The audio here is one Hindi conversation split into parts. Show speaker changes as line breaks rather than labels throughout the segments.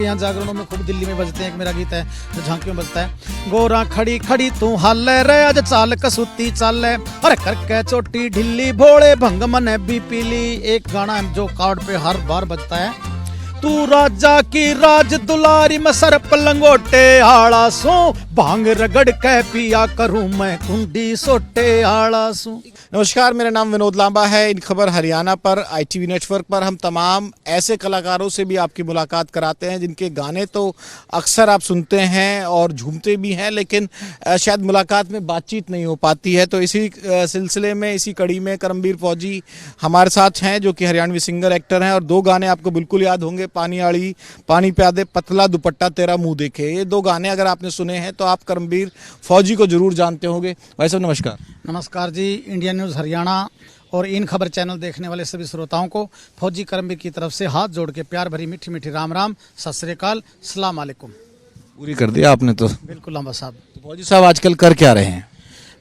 यहाँ जागरणों में खूब दिल्ली में बजते हैं। एक मेरा गीत है जो झांकियों में बजता है, गोरा खड़ी खड़ी तू हाल रे आज चाल कसूती चाल अरे करके चोटी ढिल्ली भोले भंग मन भी पीली। एक गाना है जो कार्ड पे हर बार बजता है, तू राजा की राज दुलारी मैं सरप लंगोटे आड़ा सू भांग रगड़ के पिया करूं मैं कुंडी सोटे आड़ा सू।
नमस्कार, मेरा नाम विनोद लांबा है। इन खबर हरियाणा पर ITV नेटवर्क पर हम तमाम ऐसे कलाकारों से भी आपकी मुलाकात कराते हैं जिनके गाने तो अक्सर आप सुनते हैं और झूमते भी हैं, लेकिन शायद मुलाकात में बातचीत नहीं हो पाती है। तो इसी सिलसिले में, इसी कड़ी में करमबीर फौजी हमारे साथ हैं जो कि हरियाणवी सिंगर एक्टर हैं। और दो गाने आपको बिल्कुल याद होंगे, पानी आड़ी पानी प्यादे पतला दुपट्टा तेरा मुंह देखे। ये दो गाने अगर आपने सुने हैं तो आप करमबीर फौजी को जरूर जानते होंगे। भाई साहब नमस्कार।
नमस्कार जी। इंडियन न्यूज़ हरियाणा और इन खबर चैनल देखने वाले सभी श्रोताओं को फौजी करमबीर की तरफ से हाथ जोड़ के प्यार भरी मीठी मीठी राम राम, सत श्री अकाल, सलाम अलैकुम।
पूरी कर दिया आपने तो।
बिल्कुल लांबा साहब।
तो फौजी साहब आजकल कर क्या रहे हैं?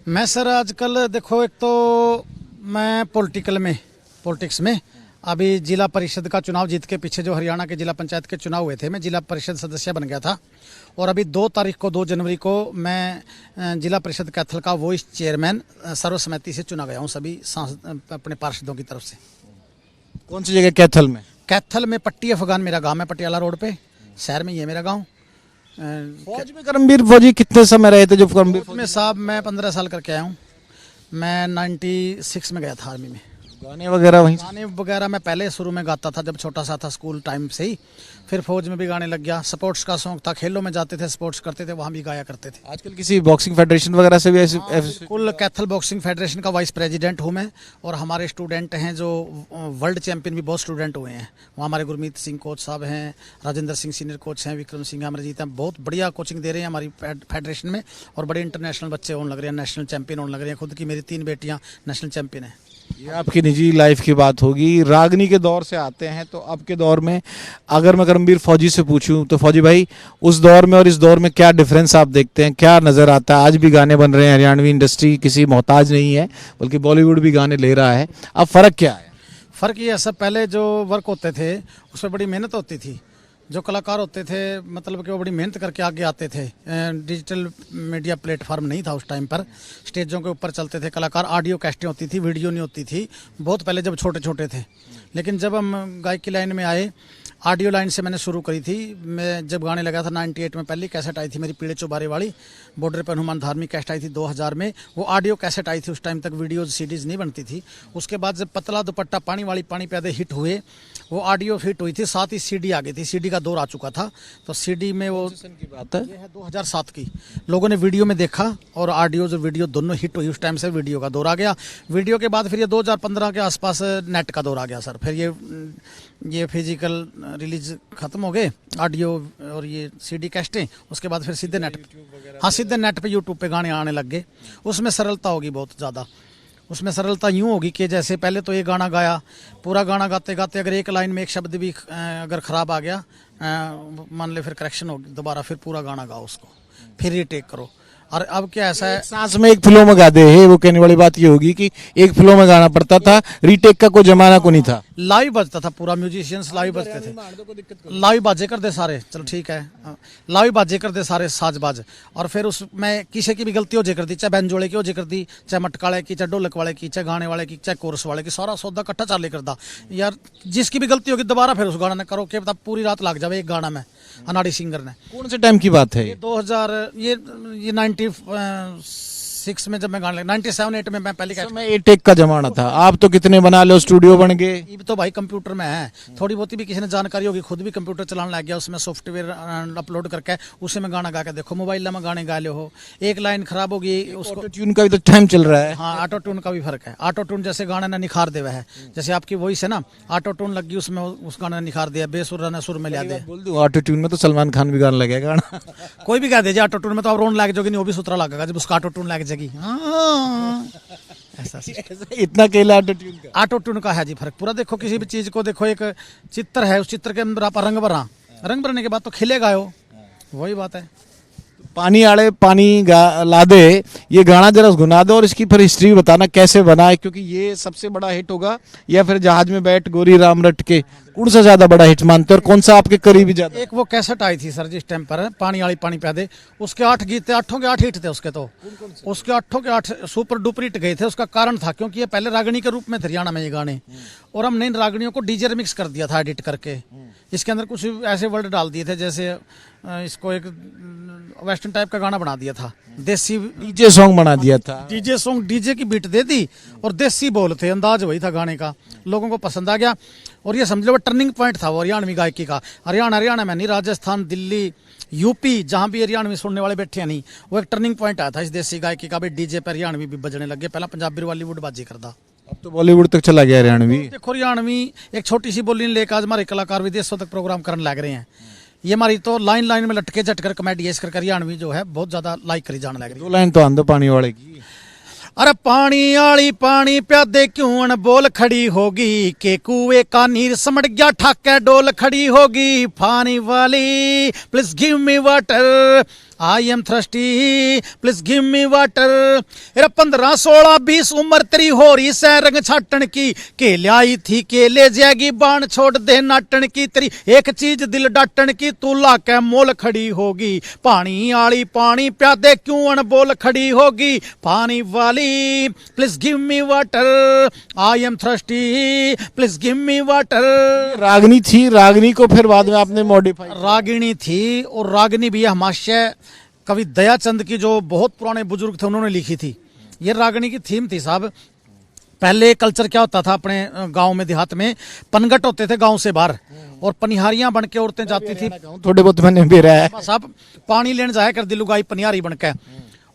मैं सर आजकल देखो, एक तो मैं पॉलिटिक्स में अभी जिला परिषद का चुनाव जीत के पीछे जो हरियाणा के जिला पंचायत के चुनाव हुए थे, मैं जिला परिषद सदस्य बन गया था। और अभी 2 जनवरी को मैं जिला परिषद कैथल का वॉइस चेयरमैन सर्वसम्मति से चुना गया हूँ सभी अपने पार्षदों की तरफ से।
कौन सी जगह? कैथल में।
कैथल में पट्टी अफगान मेरा गांव है, पटियाला रोड पे शहर में ही है मेरा गांव।
फौज में करमबीर फौजी कितने समय रहे थे? जब करमबीर
में साहब मैं 15 साल करके आया हूँ। मैं 96 में गया था आर्मी में।
गाने वगैरह वहीं?
गाने वगैरह मैं पहले शुरू में गाता था जब छोटा सा था, स्कूल टाइम से ही। फिर फौज में भी गाने लग गया। स्पोर्ट्स का शौक था, खेलों में जाते थे, स्पोर्ट्स करते थे, वहाँ भी गाया करते थे।
आजकल किसी बॉक्सिंग फेडरेशन वगैरह से भी ऐसे?
कुल कैथल बॉक्सिंग फेडरेशन का वाइस प्रेसिडेंट हूँ मैं। और हमारे स्टूडेंट हैं जो वर्ल्ड चैंपियन भी बहुत स्टूडेंट हुए हैं। वहाँ हमारे गुरमीत सिंह कोच साहब हैं, राजेंद्र सिंह सीनियर कोच हैं, विक्रम सिंह अमरजीत हैं। बहुत बढ़िया कोचिंग दे रहे हैं हमारी फेडरेशन में। और बड़े इंटरनेशनल बच्चे होने लग रहे हैं, नेशनल चैंपियन होने लग रहे हैं। खुद की मेरी 3 बेटियाँ नेशनल चैंपियन हैं।
ये आपकी निजी लाइफ की बात होगी। रागनी के दौर से आते हैं तो अब के दौर में अगर मैं करमबीर फौजी से पूछूं तो फौजी भाई, उस दौर में और इस दौर में क्या डिफरेंस आप देखते हैं, क्या नज़र आता है? आज भी गाने बन रहे हैं, हरियाणवी इंडस्ट्री किसी मोहताज नहीं है, बल्कि बॉलीवुड भी गाने ले रहा है। अब फ़र्क क्या है?
फ़र्क ये है सब, पहले जो वर्क होते थे उसमें बड़ी मेहनत होती थी। जो कलाकार होते थे मतलब कि वो बड़ी मेहनत करके आगे आते थे। डिजिटल मीडिया प्लेटफॉर्म नहीं था उस टाइम पर। स्टेजों के ऊपर चलते थे कलाकार, ऑडियो कैस्टें होती थी, वीडियो नहीं होती थी, बहुत पहले जब छोटे छोटे थे। लेकिन जब हम गायकी लाइन में आए, ऑडियो लाइन से मैंने शुरू करी थी। मैं जब गाने लगा था 98 में, पहली कैसेट आई थी मेरी पीड़े चौबारे वाली, बॉर्डर पर हनुमान धार्मिक कैसेट आई थी 2000 में। वो ऑडियो कैसेट आई थी, उस टाइम तक वीडियोज सीडीज नहीं बनती थी। उसके बाद जब पतला दुपट्टा पानी वाली पानी प्यादे हिट हुए, वो ऑडियो हिट हुई थी, साथ ही सीडी आ गई थी। सीडी का दौर आ चुका था। तो सीडी में वो
की बात है,
ये है 2007 की। लोगों ने वीडियो में देखा और ऑडियो जो वीडियो दोनों हिट हुई, उस टाइम से वीडियो का दौर आ गया। वीडियो के बाद फिर ये 2015 के आसपास नेट का दौर आ गया सर। फिर ये फिजिकल रिलीज खत्म हो गए, ऑडियो और ये सीडी कैस्टें। उसके बाद फिर सीधे नेट, हाँ सीधे नेट पे यूट्यूब पे गाने आने लग गए। उसमें सरलता होगी बहुत ज़्यादा। उसमें सरलता यूँ होगी कि जैसे पहले तो ये गाना गाया, पूरा गाना गाते गाते अगर एक लाइन में एक शब्द भी अगर ख़राब आ गया, मान ले, फिर करेक्शन होगी, दोबारा फिर पूरा गाना गाओ उसको, फिर रीटेक करो। और अब क्या ऐसा है,
सांस में एक फ्लो में गा दे है। वो कहने वाली बात ये होगी कि एक फ्लो में गाना पड़ता था, रीटेक का कोई जमाना को नहीं था।
लाइव बजता था पूरा, म्यूजिशियंस लाइव बजते थे। लाइव बाजे कर दे सारे, चलो ठीक है, लाइव बाजे कर दे सारे साज बाज। और फिर उसमें किसी की भी गलती हो जे कर दी, चाहे बैंजोड़े की हो जे कर दी, चाहे मटकाले की, चाहे ढोलक वाले की, चाहे गाने वाले की, चाहे कोरस वाले की, सारा सौदा इकट्ठा चाले कर दा यार। जिसकी भी गलती होगी दोबारा फिर उस गाना ने करो कि पूरी रात लग जाए एक गाना में। अनाड़ी सिंगर ने,
कौन से टाइम की बात है?
2000 ये 96 में जब मैं गाने लगा, 97-8 में मैं पहले
मैं ए टेक का जमाना था। आप तो कितने बना लो, स्टूडियो बन गए।
ये तो भाई कंप्यूटर में है, थोड़ी बहुत भी किसी ने जानकारी होगी, खुद भी कंप्यूटर चलाने लग गया, उसमें सॉफ्टवेयर अपलोड करके उसी में गाना गा के देखो, मोबाइल में गाने गा लो हो, एक लाइन खराब होगी उसको।
ऑटो ट्यून का भी तो टाइम चल रहा है।
हाँ, ऑटो ट्यून का भी फर्क है। ऑटो ट्यून जैसे गाने ने निखार देवा है, जैसे आपकी वॉइस है ना, ऑटो ट्यून लग गई उसमें, उस गाने ने निखार दिया, बेसुर ने सुर में लिया दिया।
बोल दूं ऑटो ट्यून में तो सलमान खान भी गाने लगेगा गाना।
कोई भी गा दीजिए ऑटो ट्यून में, तो आप रोन लग जाओगे नहीं, वो भी सुथरा लगेगा जब उसका ऑटो ट्यून लग जाएगी। ऐसा
इतना केला ऑटो ट्यून का?
ऑटो ट्यून का है जी फर्क पूरा। देखो किसी भी चीज को देखो, एक चित्र है, उस चित्र के अंदर आप रंग भरा, रंग भरने के बाद तो खिलेगा वो, वही बात है।
पानी आड़े पानी ला दे, ये गाना जरा गुना दो और इसकी फिर हिस्ट्री बताना कैसे बना है, क्योंकि ये सबसे बड़ा हिट होगा या फिर जहाज में बैठ गोरी राम रट के, कौन सा ज्यादा बड़ा हिट मानते हो और कौन सा आपके करीबी ज्यादा?
एक वो कैसेट आई थी सर जिस टाइम पर पानी वाली पानी प्यादे, उसके 8 गीत थे, 8 के 8 हिट थे उसके। तो उसके 8 के 8 सुपर डुपर हिट गए थे। उसका कारण था क्योंकि ये पहले रागनी के रूप में थे हरियाणा में ये गाने, और हमने इन रागनियों को डीजे रिमिक्स कर दिया था एडिट करके। इसके अंदर कुछ ऐसे वर्ड डाल दिए थे जैसे इसको एक वेस्टर्न टाइप का गाना बना दिया था, देसी
डीजे सॉन्ग बना दिया था।
डीजे सॉन्ग, डीजे की बीट दे दी और देसी बोल थे, अंदाज वही था गाने का, लोगों को पसंद आ गया। और ये समझ लो वो टर्निंग पॉइंट था वो हरियाणवी गायकी का। हरियाणा में नहीं, राजस्थान, दिल्ली, यूपी, जहां भी हरियाणवी सुनने वाले बैठे हैं नहीं, वो एक टर्निंग पॉइंट आया था इस देसी गायकी का। भी डीजे पर हरियाणवी भी बजने लगे, पहला पंजाबी बॉलीवुड बाजी करता,
अब तो बॉलीवुड तक चला गया हरियाणवी।
देखो हरियाणवी एक छोटी सी बोली लेकर आज हमारे कलाकार विदेशों तक प्रोग्राम करने लग रहे हैं। ये हमारी तो लाइन लाइन में लटके झटकर कमेडी इस कर हरियाणवी जो है बहुत ज्यादा लाइक करी जाने लग रही है।
2 लाइन तो आंदो पानी वाले की।
अरे पानी आली पानी प्यादे क्यों अनबोल खड़ी होगी, के कुएं का नीर समट गया ठाके डोल खड़ी होगी। पानी वाली please give me water, I am thirsty please give me water. 15, 16, 20 उम्र तेरी हो रही सै रंग छाटन की, के लाई थी के ले जाएगी बाण छोड़ दे नाटन की। तेरी एक चीज दिल डाटन की, तू लाके मोल खड़ी होगी। पानी आली पानी प्यादे क्यों अनबोल खड़ी होगी। पानी वाली please give me water, I am thirsty please give me water.
Ragini थी, रागनी को फिर बाद में आपने मॉडिफाई।
रागिणी थी, और रागिनी भी हमाशय कवि दयाचंद की जो बहुत पुराने बुजुर्ग थे उन्होंने लिखी थी। ये रागिणी की थीम थी साहब। पहले कल्चर क्या होता था अपने गांव में, देहात में पनगट होते थे गांव से बाहर, और पनिहारियां बन के औरतें जाती थी।
थोड़े बहुत मैंने भी रहा है
साहब, पानी लेने जाया कर दी लुगाई पनिहारी बन के,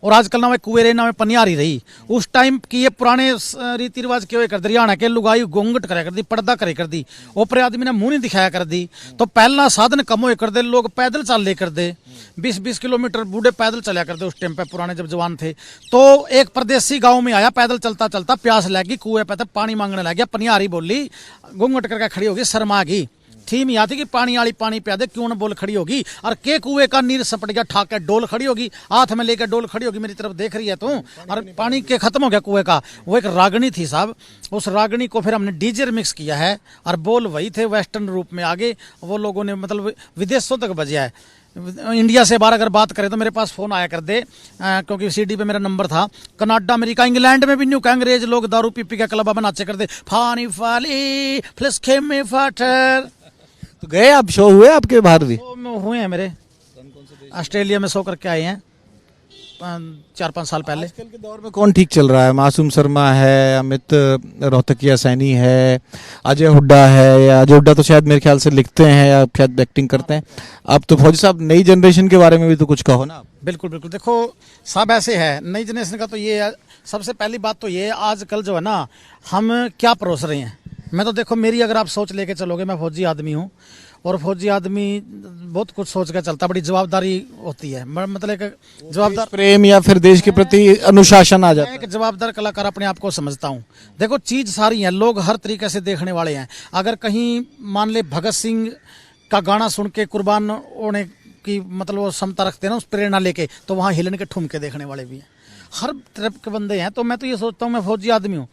और आजकल ना में कुएरे ना में पनिहारी रही। उस टाइम की ये पुराने रीति रिवाज क्यों कर दी, हरियाणा के लुगाई घूंघट करे कर दी, पर्दा करे कर दी, ऊपर आदमी ने मुंह नहीं दिखाया कर दी। तो पहला साधन कम हो कर दे, लोग पैदल चल ले कर दे, 20-20 किलोमीटर बूढ़े पैदल चला करते उस टाइम पे, पुराने जब जवान थे। तो एक परदेसी गांव में आया पैदल चलता चलता, प्यास लगी, कुएं पे पानी मांगने लग गया। पनिहारी बोली, घूंघट करके खड़ी होगी, शर्मा गई। थीम याद थी कि पानी वाली पानी प्यादे क्यों न बोल खड़ी होगी, और के कुएं का नीर सपट गया ठाके डोल खड़ी होगी। हाथ में लेकर डोल खड़ी होगी, मेरी तरफ देख रही है तू, और पानी के खत्म हो गया कुएं का। वो एक रागनी थी साहब। उस रागनी को फिर हमने डीजे मिक्स किया है, और बोल वही थे वेस्टर्न रूप में आगे। वो लोगों ने मतलब विदेशों तक बजा है। इंडिया से बाहर अगर बात करें तो मेरे पास फोन आया कर दे, क्योंकि सीडी पे मेरा नंबर था। कनाडा, अमेरिका, इंग्लैंड में भी न्यू अंग्रेज लोग दारू पी पी के क्लब में नाचे कर दे, फानी फाली प्लस खेमे फाटर।
तो गए आप, शो हुए आपके बाहर भी?
हुए हैं मेरे, ऑस्ट्रेलिया में शो करके आए हैं 4-5 साल पहले।
आजकल के दौर में कौन ठीक चल रहा है? मासूम शर्मा है, अमित रोहतकिया सैनी है, अजय हुड्डा है। या अजय हुड्डा तो शायद मेरे ख्याल से लिखते हैं या शायद एक्टिंग करते हैं। अब तो फौजी साहब नई जनरेशन के बारे में भी तो कुछ कहो ना।
बिल्कुल बिल्कुल, देखो सब ऐसे है। नई जनरेशन का तो ये है, सबसे पहली बात तो ये है, आजकल जो है ना हम क्या परोस रहे हैं। मैं तो देखो, मेरी अगर आप सोच लेके चलोगे, मैं फौजी आदमी हूँ, और फौजी आदमी बहुत कुछ सोच कर चलता, बड़ी जवाबदारी होती है। मतलब एक जवाबदार
प्रेम या फिर देश के प्रति अनुशासन आ जाता है।
एक जवाबदार कलाकार अपने आप को समझता हूँ। देखो चीज सारी है, लोग हर तरीके से देखने वाले हैं। अगर कहीं मान ले भगत सिंह का गाना सुन के कुर्बान होने की मतलब वो क्षमता रखते हैं ना, उस प्रेरणा लेके, तो वहाँ हिलन के ठुमके देखने वाले भी हैं। हर तरफ के बंदे हैं। तो मैं तो ये सोचता हूँ, मैं फौजी आदमी हूँ,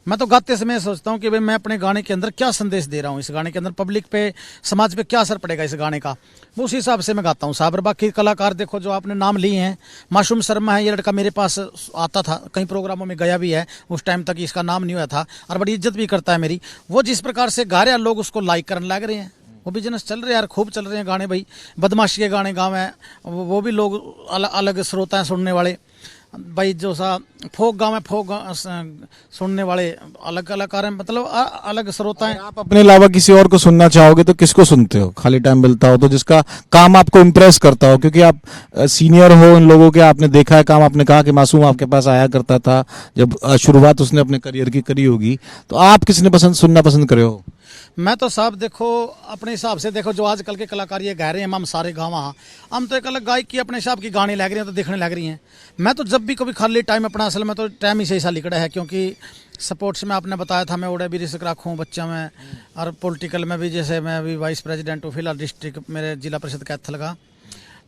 मैं तो गाते समय सोचता हूँ कि भाई मैं अपने गाने के अंदर क्या संदेश दे रहा हूँ, इस गाने के अंदर पब्लिक पे, समाज पे क्या असर पड़ेगा इस गाने का, वो उस हिसाब से मैं गाता हूँ साहब। बाकी कलाकार देखो जो आपने नाम लिए हैं, मासूम शर्मा है, ये लड़का मेरे पास आता था, कई प्रोग्रामों में गया भी है, उस टाइम तक इसका नाम नहीं हुआ था, और बड़ी इज्जत भी करता है मेरी। वो जिस प्रकार से गा रहे हैं, लोग उसको लाइक करने लग रहे हैं, वो बिजनेस चल रहे हैं यार, खूब चल रहे हैं गाने भाई। बदमाशी के गाने गाँव है, वो भी लोग अलग श्रोता हैं सुनने वाले भाई। जो सा फोक गाँव है, फोक सुनने वाले अलग कलाकार हैं, मतलब अलग श्रोता हैं।
आप अपने अलावा किसी और को सुनना चाहोगे तो किसको सुनते हो? खाली टाइम मिलता हो तो जिसका काम आपको इम्प्रेस करता हो, क्योंकि आप सीनियर हो इन लोगों के, आपने देखा है काम। आपने कहा कि मासूम आपके पास आया करता था जब शुरुआत उसने अपने करियर की करी होगी, तो आप किसने सुनना पसंद करे हो?
मैं तो साहब देखो अपने हिसाब से, देखो जो आजकल के कलाकार ये गा रहे हैं, हम सारे गाँव, हम तो एक अलग गायक की अपने हिसाब की गाने लग रहे हैं, तो देखने लग रही हैं। मैं तो जब भी कभी खाली टाइम अपना, असल में तो टाइम ही से ऐसा लिखड़ा है, क्योंकि स्पोर्ट्स में आपने बताया था मैं उड़े भी रिस्क रखूँ बच्चा में, और पॉलिटिकल में भी, जैसे मैं अभी वाइस प्रेसिडेंट हूँ फिलहाल डिस्ट्रिक्ट मेरे जिला परिषद कैथल का,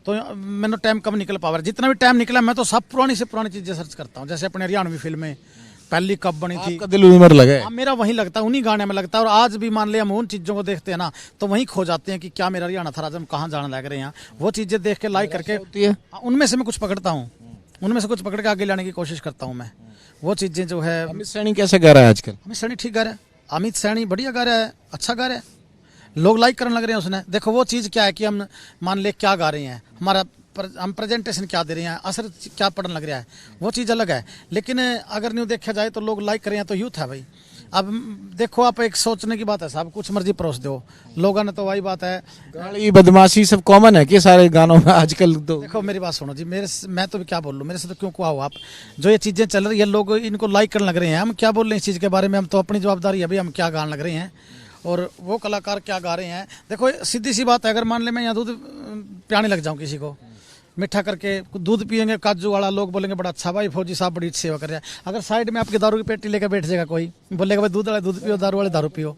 तो मैंने टाइम कम निकल पावा, जितना भी टाइम निकला मैं तो सब पुरानी से पुरानी चीज़ें सर्च करता हूँ। जैसे अपने हरियाणवी फिल्में पहली कब बनी थी,
आपका दिल उन्हीं में लगा है।
हाँ, मेरा वहीं लगता है, उन्हीं गाने में लगता है। और आज भी मान लिया हम उन चीज़ों को देखते हैं ना तो वहीं खो जाते हैं कि क्या मेरा हरियाणा था, आज हम कहाँ जाने लग रहे हैं। वो चीज़ें देख के लाइक करके
होती है।
उनमें से मैं कुछ पकड़ता हूँ, उनमें से कुछ पकड़ के आगे लाने की कोशिश करता हूँ मैं। वो चीज़ें जो है,
अमित सैनी कैसे गा रहा है आजकल?
अमित सैनी ठीक गा रहा है, अमित सैनी बढ़िया गा रहा है, अच्छा गा रहा है, लोग लाइक करने लग रहे हैं उसने। देखो वो चीज़ क्या है कि हम मान ले क्या गा रहे हैं, हमारा हम प्रेजेंटेशन क्या दे रहे हैं, असर क्या पड़ने लग रहा है, वो चीज़ अलग है। लेकिन अगर न्यू देखा जाए तो लोग लाइक कर रहे हैं तो यूथ है भाई। अब देखो आप एक सोचने की बात है साहब, कुछ मर्जी परोस दो, लोगों ने तो वही बात है।
गाली बदमाशी सब कॉमन है कि सारे गानों में आजकल? तो
देखो मेरी बात सुनो जी, मैं तो क्या बोल लूँ, मेरे से तो क्यों को आओ आप। जो ये चीज़ें चल रही है लोग इनको लाइक करने लग रहे हैं, हम क्या बोल रहे हैं इस चीज़ के बारे में, हम तो अपनी जवाबदारी है भाई, हम क्या गाने लग रहे हैं और वो कलाकार क्या गा रहे हैं। देखो सीधी सी बात है, अगर मान ले मैं यहाँ दूध पियाने लग जाऊँ किसी को, मीठा करके दूध पियेंगे काजू वाला, लोग बोलेंगे बड़ा अच्छा भाई फौजी साहब बड़ी सेवा कर रहे हैं। अगर साइड में आपकी दारू की पेटी लेकर बैठ जाएगा कोई, बोलेगा भाई दूध वाले दूध पियो, दारू वाले दारू पियो,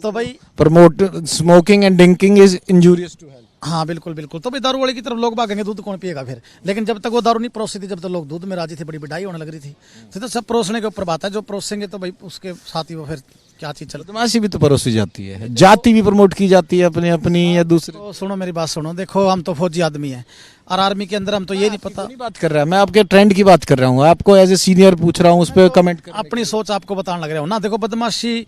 तो भाई
promote smoking and drinking is injurious to health.
हाँ बिल्कुल बिल्कुल, तो भाई दारू वाले की तरफ लोग भागेंगे, दूध कौन पिएगा फिर। लेकिन जब तक वो दारू नहीं परोसी थी, जब तक लोग दूध में राजी थे, बड़ी बिडाई होने लग रही थी। तो सब परोसने के ऊपर बात है, जो परोसेंगे तो भाई उसके साथ ही वो फिर क्या चीज़ चल।
बदमाशी भी तो परोसी जाती है, जाति भी प्रमोट की जाती है अपनी अपनी या दूसरे।
तो सुनो मेरी बात सुनो, देखो हम तो फौजी आदमी हैं और आर्मी के अंदर हम तो ये नहीं पता।
नहीं बात कर रहा है मैं, आपके ट्रेंड की बात कर रहा हूँ, आपको एज ए सीनियर पूछ रहा हूँ, उस पर कमेंट कर।
अपनी सोच आपको बताने लग रहे हो ना। देखो बदमाशी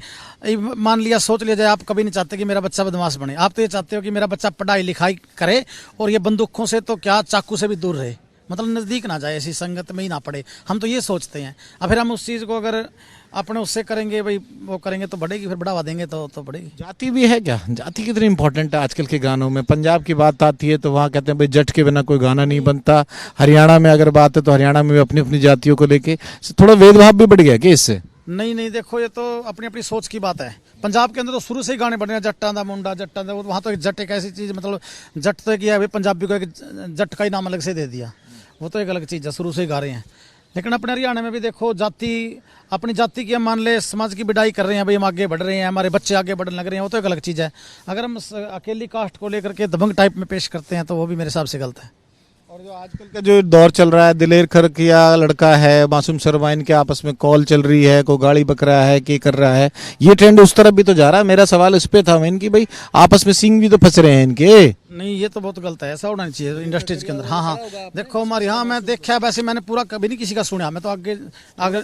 मान लिया, सोच लिया जाए, आप कभी नहीं चाहते कि मेरा बच्चा बदमाश बने, आप तो ये चाहते हो कि मेरा बच्चा पढ़ाई लिखाई करे और ये बंदूकों से तो क्या चाकू से भी दूर रहे, मतलब नज़दीक ना जाए, ऐसी संगत में ही ना पड़े। हम तो ये सोचते हैं। अब फिर हम उस चीज़ को अगर अपने उससे करेंगे भाई, वो करेंगे तो बढ़ेगी, फिर बढ़ावा देंगे तो बढ़ेगी।
जाति भी है क्या? जाति कितनी इंपॉर्टेंट है आजकल के गानों में? पंजाब की बात आती है तो वहाँ कहते हैं भाई जट के बिना कोई गाना नहीं बनता। हरियाणा में अगर बात है तो हरियाणा में भी अपनी अपनी जातियों को लेके थोड़ा भेदभाव भी बढ़ गया कि इससे?
नहीं नहीं, देखो ये तो अपनी अपनी सोच की बात है। पंजाब के अंदर तो शुरू से ही गाने बने हैं, जट्टां दा मुंडा, जट्टां दा, वहाँ तो एक जट एक ऐसी चीज़, मतलब जट तो एक है भाई, पंजाबी को एक जट का ही नाम अलग से दे दिया, वो तो एक अलग चीज़ है, शुरू से ही गा रहे हैं। लेकिन अपने हरियाणा में भी देखो जाति, अपनी जाति की हम मान ले समाज की बिडाई कर रहे हैं भाई, हम आगे बढ़ रहे हैं, हमारे बच्चे आगे बढ़ने लग रहे हैं, वो तो एक अलग चीज़ है। अगर हम अकेली कास्ट को लेकर के दबंग टाइप में पेश करते हैं तो वो भी मेरे हिसाब से गलत है।
और जो आजकल का जो दौर चल रहा है, दिलेर खरकिया लड़का है, मासूम शर्मा, इनके आपस में कॉल चल रही है, कोई गाड़ी बक रहा है, क्या कर रहा है, ये ट्रेंड उस तरफ भी तो जा रहा है। मेरा सवाल इस पे था मैं इनकी, भाई आपस में सिंग भी तो फंस रहे हैं इनके। नहीं,
ये तो बहुत गलत है, ऐसा होना नहीं चाहिए इंडस्ट्रीज के अंदर। हाँ हाँ, देखो हमारे यहाँ मैं देखा है, वैसे मैंने पूरा कभी नहीं किसी का सुना, मैं तो आगे आगे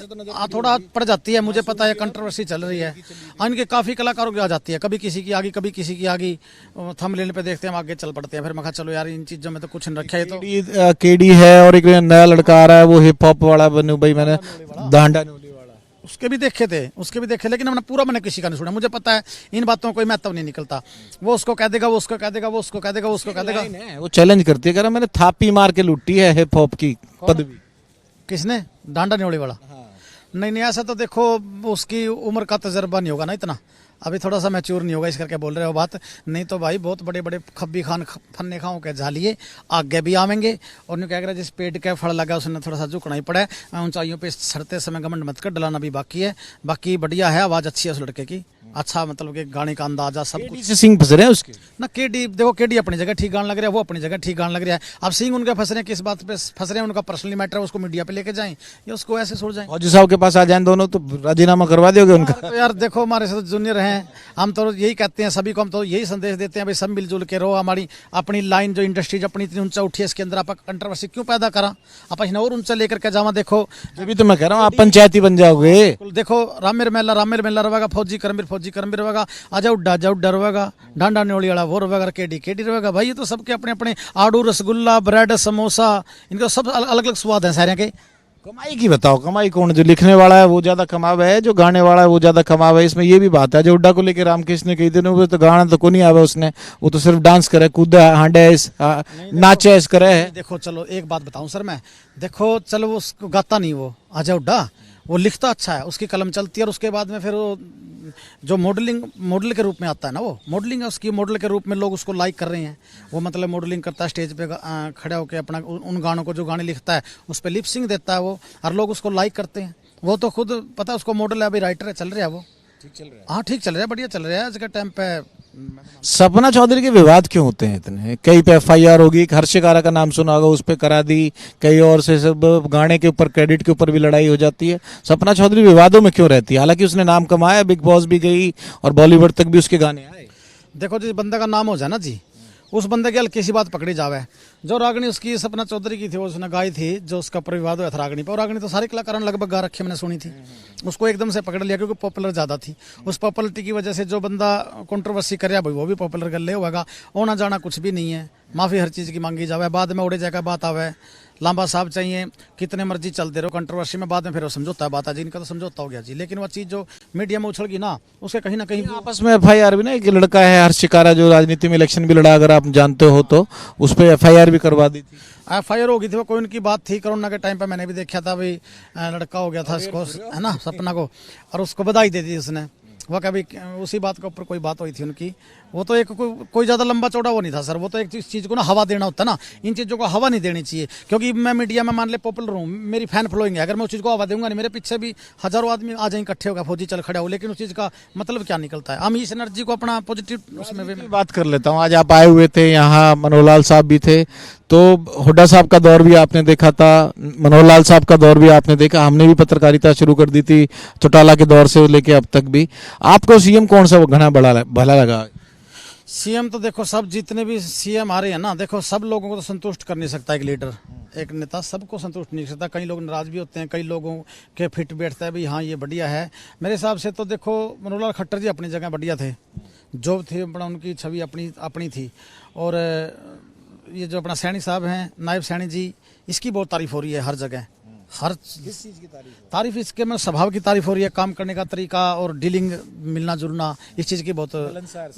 थोड़ा पड़ जाती है, मुझे पता है कंट्रोवर्सी चल रही है, इनके काफ़ी कलाकारों की आ जाती है, कभी किसी की आ गई, कभी किसी की आ गई, थंबनेल पे देखते हैं हम आगे चल पड़ते हैं। फिर मैं कहा चलो यार इन चीज़ों में तो कुछ नहीं रखा है। तो
केडी है और एक नया लड़का आ रहा है, वो हिप हॉप वाला बनू भाई, मैंने दांडा
उसके भी देखे थे, उसके भी देखे, लेकिन मैंने किसी का नहीं सुना। मुझे पता है इन बातों कोई महत्व नहीं निकलता, वो उसको कह देगा, वो उसको कह देगा, वो उसको कह देगा, वो उसको कह देगा।
वो चैलेंज करती है, कह रहा मैंने थापी मार के लूटी है हिप हॉप की पदवी।
किसने? डांडा न्योली वाला? नहीं नहीं, ऐसा तो देखो उसकी उम्र का तजर्बा नहीं होगा ना इतना, अभी थोड़ा सा मैच्योर नहीं होगा, इस करके बोल रहे हो बात। नहीं तो भाई बहुत बड़े बड़े खब्बी खान फन्ने खाओं के झालिए आगे भी आवेंगे। और न्यू क्या कह रहा है, जिस पेड़ का फल लगा उसने थोड़ा सा झुकना ही पड़ा है। ऊंचाइयों पे चढ़ते समय घमंड मत कर, डलाना भी बाकी है। बाकी बढ़िया है, आवाज़ अच्छी है उस लड़के की, अच्छा मतलब कि गाने का अंदाजा सब कुछ।
से सिंह फंस रहे हैं उसके
ना, केडी देखो, केडी अपनी जगह ठीक गाने लग रहा है, वो अपनी जगह ठीक गाने लग रहा है। अब सिंह उनके फंस रहे हैं, किस बात पे फंस रहे हैं, उनका पर्सनली मैटर है, उसको मीडिया पे लेके जाएं या उसको ऐसे छोड़ जाएं।
फौजी साहब के पास आ जाएं दोनों तो राजीनामा करवा दोगे उनका?
तो यार देखो हमारे साथ जूनियर हैं, हम तो यही कहते हैं सभी को, हम तो यही संदेश देते हैं भाई सब मिलजुल के रहो। हमारी अपनी लाइन जो इंडस्ट्रीज अपनी इतनी ऊंचा उठी है, इसके अंदर आप कंट्रोवर्सी क्यों पैदा करा, आप और ऊंचा लेकर के जावा। देखो
अभी तो मैं कह रहा हूँ आप पंचायती बन जाओगे।
देखो रामेर मेला रहेगा, फौजी करमिर रहेगा, आजा उड्डा रहेगा, डांडा न्योली वाला वो रहेगा, केडी रहेगा। भाई ये तो सबके अपने अपने आड़ू, रसगुल्ला, ब्रेड, समोसा, इनका सब अलग अलग स्वाद है सारे के।
कमाई की बताओ, कमाई कौन? जो लिखने वाला है वो ज्यादा कमावे है, जो गाने वाला है वो ज्यादा कमावे है। इसमें ये भी बात है, जो उड्डा को लेकर रामकृष्ण ने कही थी वो तो गाना तो को नहीं आवे उसने, वो तो सिर्फ डांस करे, कूदा, हांडे, नाचे करे है।
देखो चलो एक बात बताऊं सर मैं, देखो चलो वो उसको गाता नहीं, वो अजय उड्डा वो लिखता अच्छा है, उसकी कलम चलती है। और उसके बाद में फिर वो जो मॉडल के रूप में आता है ना, वो मॉडलिंग है उसकी, मॉडल के रूप में लोग उसको लाइक कर रहे हैं। वो मतलब मॉडलिंग करता है, स्टेज पे खड़ा होकर अपना उन गानों को, जो गाने लिखता है उस पर लिपसिंग देता है वो, और लोग उसको लाइक करते हैं। वो तो खुद पता है उसको मॉडल है, अभी राइटर है, चल रहा है वो, ठीक चल रहा है। हाँ ठीक चल रहा है, बढ़िया चल रहा है। आज के टाइम पे
सपना चौधरी के विवाद क्यों होते हैं इतने? कई पे एफआईआर होगी, हर्षिकारा का नाम सुना होगा, उस पे करा दी, कई और से सब गाने के ऊपर क्रेडिट के ऊपर भी लड़ाई हो जाती है। सपना चौधरी विवादों में क्यों रहती है? हालांकि उसने नाम कमाया, बिग बॉस भी गई और बॉलीवुड तक भी उसके गाने आए।
देखो जिस बंदे का नाम हो जाए ना जी, उस बंदे की हल्की सी बात पकड़ी जावे। जो रागनी उसकी सपना चौधरी की थी, वो उसने गाई थी, जो उसका ऊपर विवाद हुआ था रागनी पर। रागनी तो सारे कलाकारों ने लगभग गा रखे, मैंने सुनी थी। उसको एकदम से पकड़ लिया क्योंकि पॉपुलर ज्यादा थी। उस पॉपुलरिटी की वजह से जो बंदा कंट्रोवर्सी करे भाई वो भी पॉपुलर कर ले होगा। होना जाना कुछ भी नहीं है, माफी हर चीज की मांगी जावे, बाद में उड़े जाकर बात आवे। लांबा साहब चाहिए कितने मर्जी चलते रहो कंट्रोवर्सी में, बाद में फिर वो समझौता बात आ जी, इनका तो समझौता हो गया जी। लेकिन वो चीज जो मीडिया में उछल गई ना, उसके कहीं ना कहीं
आपस में एफआईआर भी ना, एक लड़का है हर्षिकारा जो राजनीति में इलेक्शन भी लड़ा, अगर आप जानते हो तो, उस पर एफआईआर भी करवा दी थी।
एफआईआर हो गई थी, वो कोई उनकी बात थी कोरोना के टाइम पे, मैंने भी देखा था भाई लड़का हो गया था इसको, है ना, सपना को, और उसको बधाई दे दी उसने। वो कभी उसी बात के ऊपर कोई बात हुई थी उनकी। वो तो एक कोई ज्यादा लंबा चौड़ा वो नहीं था सर, वो तो एक चीज को ना हवा देना होता है ना, इन चीजों को हवा नहीं देनी चाहिए। क्योंकि मैं मीडिया में मान ले पॉपुलर हूँ, मेरी फैन फॉलोइंग है, अगर मैं उस चीज को हवा दूंगा नहीं, मेरे पीछे भी हजारों आदमी आ जाए इकट्ठे होगा, फौजी चल खड़ा हो, लेकिन उस चीज का मतलब क्या निकलता है? हम इस एनर्जी को अपना पॉजिटिव उसमें भी
बात कर लेता हूँ। आज आप आए हुए थे यहाँ, मनोहर लाल साहब भी थे, तो हुड्डा साहब का दौर भी आपने देखा था, मनोहर लाल साहब का दौर भी आपने देखा, हमने भी पत्रकारिता शुरू कर दी थी चौटाला के दौर से लेके अब तक भी। आपको सीएम कौन सा घना भला लगा?
सीएम तो देखो सब जितने भी सीएम आ रहे हैं ना, देखो सब लोगों को तो संतुष्ट कर नहीं सकता एक लीडर, एक नेता सबको संतुष्ट नहीं कर सकता। कई लोग नाराज भी होते हैं, कई लोगों के फिट बैठता है भाई हाँ ये बढ़िया है। मेरे हिसाब से तो देखो मनोहर लाल खट्टर जी अपनी जगह बढ़िया थे, जो थे बड़ा उनकी छवि अपनी थी। और ये जो अपना सैनी साहब हैं, नायब सैनी जी, इसकी बहुत तारीफ हो रही है हर जगह। हर किस चीज की तारीफ? इसके में स्वभाव की तारीफ हो रही है, काम करने का तरीका और डीलिंग, मिलना जुलना, इस चीज की बहुत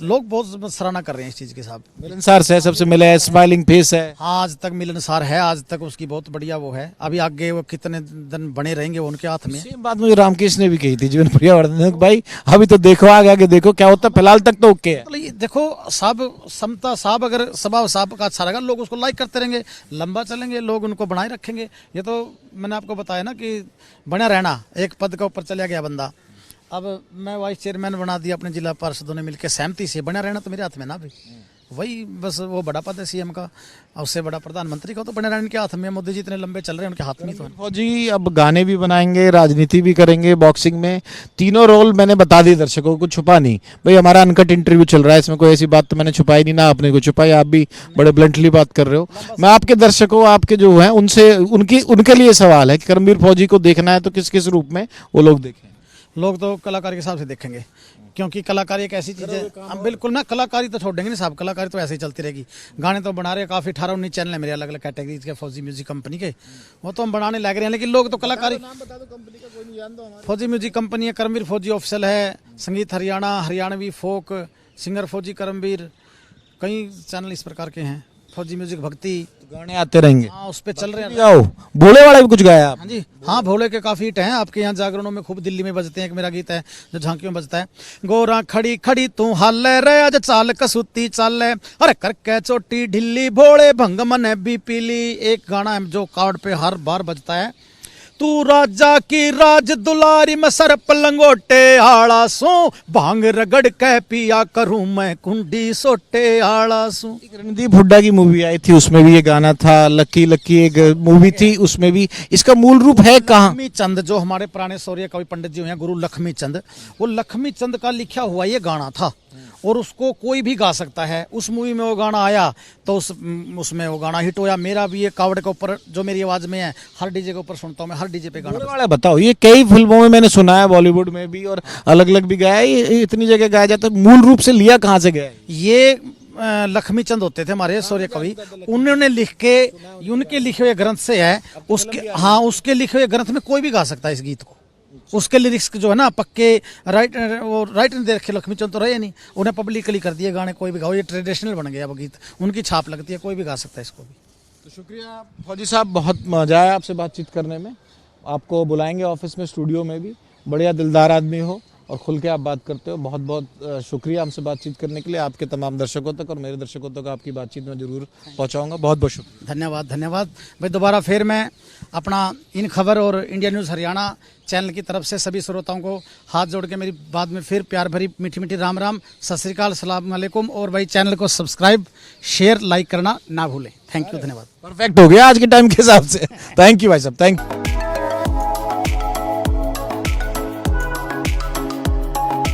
लोग बहुत सराहना कर रहे हैं इस चीज के साथ।
मिलनसार से सबसे मिले है, स्माइलिंग फेस है।
हाँ आज तक मिलनसार है, आज तक उसकी बहुत बढ़िया वो है। अभी आगे वो कितने दिन बने रहेंगे वो उनके हाथ में।
सेम बात मुझे रामकृष्ण ने भी कही थी, जीवन प्रिया भाई अभी तो देखो आगे आगे देखो क्या होता है, फिलहाल तक तो ओके है।
मतलब देखो साहब समता साहब, अगर स्वभाव साहब का अच्छा रहेगा लोग उसको लाइक करते रहेंगे, लंबा चलेंगे, लोग उनको बनाए रखेंगे। ये तो मैंने आपको बताया ना कि बना रहना, एक पद के ऊपर चला गया बंदा, अब मैं वाइस चेयरमैन बना दिया, अपने जिला पार्षदों ने मिलकर सहमति से, बना रहना तो मेरे हाथ में ना भाई, वही बस वो बड़ा पद है सीएम का, और उससे बड़ा प्रधानमंत्री का तो बने रहने के हाथ में। मोदी जी इतने लंबे चल रहे हैं, उनके हाथ में तो है।
फौजी अब गाने भी बनाएंगे, राजनीति भी करेंगे, बॉक्सिंग में, तीनों रोल मैंने बता दी दर्शकों को, छुपा नहीं भाई। हमारा अनकट इंटरव्यू चल रहा है, इसमें कोई ऐसी बात तो मैंने छुपाई नहीं, ना आपने को छुपाई, आप भी बड़े ब्लंटली बात कर रहे हो। मैं आपके दर्शकों, आपके जो है उनसे उनके लिए सवाल है कि कर्मवीर फौजी को देखना है तो किस किस रूप में वो लोग देखें?
लोग तो कलाकार के हिसाब से देखेंगे, क्योंकि कलाकारी एक ऐसी चीज है, हम बिल्कुल ना कलाकारी तो छोड़ देंगे नहीं साहब, कलाकारी तो ऐसे ही चलती रहेगी। गाने तो बना रहे हैं, काफी 18-19 चैनल है मेरे अलग अलग कैटेगरीज के फौजी म्यूजिक कंपनी के, वो तो हम बनाने लग रहे हैं। लेकिन लोग तो कलाकारी, फौजी म्यूजिक कंपनी है, कर्मवीर फौजी ऑफिशियल है, संगीत हरियाणा, हरियाणवी फोक सिंगर फौजी कर्मवीर, कई चैनल इस प्रकार के हैं, फौजी म्यूजिक भक्ति,
गाने आते रहेंगे।
हाँ उस पर चल रहे हैं।
गाओ, भोले वाला भी कुछ गाया आप?
हाँ जी, हाँ भोले के काफी हिट हैं, आपके यहाँ जागरणों में खूब, दिल्ली में बजते हैं। एक मेरा गीत है जो झांकियों में बजता है, गोरा खड़ी खड़ी तू हाल रे आज चाल कसूती चाल, अरे करके चोटी ढिल्ली भोले भंग मन भी पीली। एक गाना है जो कार्ड पे हर बार बजता है, तू राजा की राज दुलारी में सर पलंगोटे आड़ा सू, भांग रगड़ के पिया करूं मैं कुंडी सोटे आड़ा सू।
रणदीप हुड्डा की मूवी आई थी, उसमें भी ये गाना था, लक्की लक्की एक मूवी थी, उसमें भी। इसका मूल रूप है कहाँ?
लक्ष्मी चंद, जो हमारे पुराने शौर्य कवि पंडित जी हुए हैं, गुरु लक्ष्मी चंद, वो लक्ष्मी चंद का लिखा हुआ ये गाना था, और उसको कोई भी गा सकता है। उस मूवी में वो गाना आया तो उसमें वो गाना हिट होया। मेरा भी ये कावड़ के ऊपर जो मेरी आवाज में है, हर डीजे के ऊपर सुनता हूँ मैं, हर डीजे पे गाना।
वाला बताओ, ये कई फिल्मों में मैंने सुना है, बॉलीवुड में भी और अलग अलग भी गाया है, ये इतनी जगह गाया जाता है, मूल रूप से लिया कहाँ से गया है?
ये लक्ष्मी चंद होते थे हमारे शौर्य कवि, उन्होंने लिख के, उनके लिखे हुए ग्रंथ से है, उसके हाँ उसके लिखे हुए ग्रंथ में कोई भी गा सकता है इस गीत को। उसके लिरिक्स जो है ना पक्के राइट नहीं दे रखे, लक्ष्मी चंद तो रहे नहीं, उन्हें पब्लिकली कर दिए गाने, कोई भी गाओ, ये ट्रेडिशनल बन गया वो गीत, उनकी छाप लगती है, कोई भी गा सकता है इसको भी।
तो शुक्रिया फौजी साहब, बहुत मजा आया आपसे बातचीत करने में। आपको बुलाएंगे ऑफिस में, स्टूडियो में भी, बढ़िया दिलदार आदमी हो, और खुल के आप बात करते हो। बहुत बहुत शुक्रिया हमसे बातचीत करने के लिए। आपके तमाम दर्शकों तक और मेरे दर्शकों तक आपकी बातचीत में जरूर पहुंचाऊंगा। बहुत बहुत शुक्रिया।
धन्यवाद धन्यवाद भाई। दोबारा फिर मैं अपना इन खबर और इंडिया न्यूज़ हरियाणा चैनल की तरफ से सभी श्रोताओं को हाथ जोड़ के मेरी बाद में फिर प्यार भरी मीठी मीठी राम राम, सत श्री अकाल, सलाम अलैकुम। और भाई चैनल को सब्सक्राइब, शेयर, लाइक करना ना भूलें। थैंक यू, धन्यवाद।
परफेक्ट हो गया आज के टाइम के हिसाब से। थैंक यू भाई साहब, थैंक यू।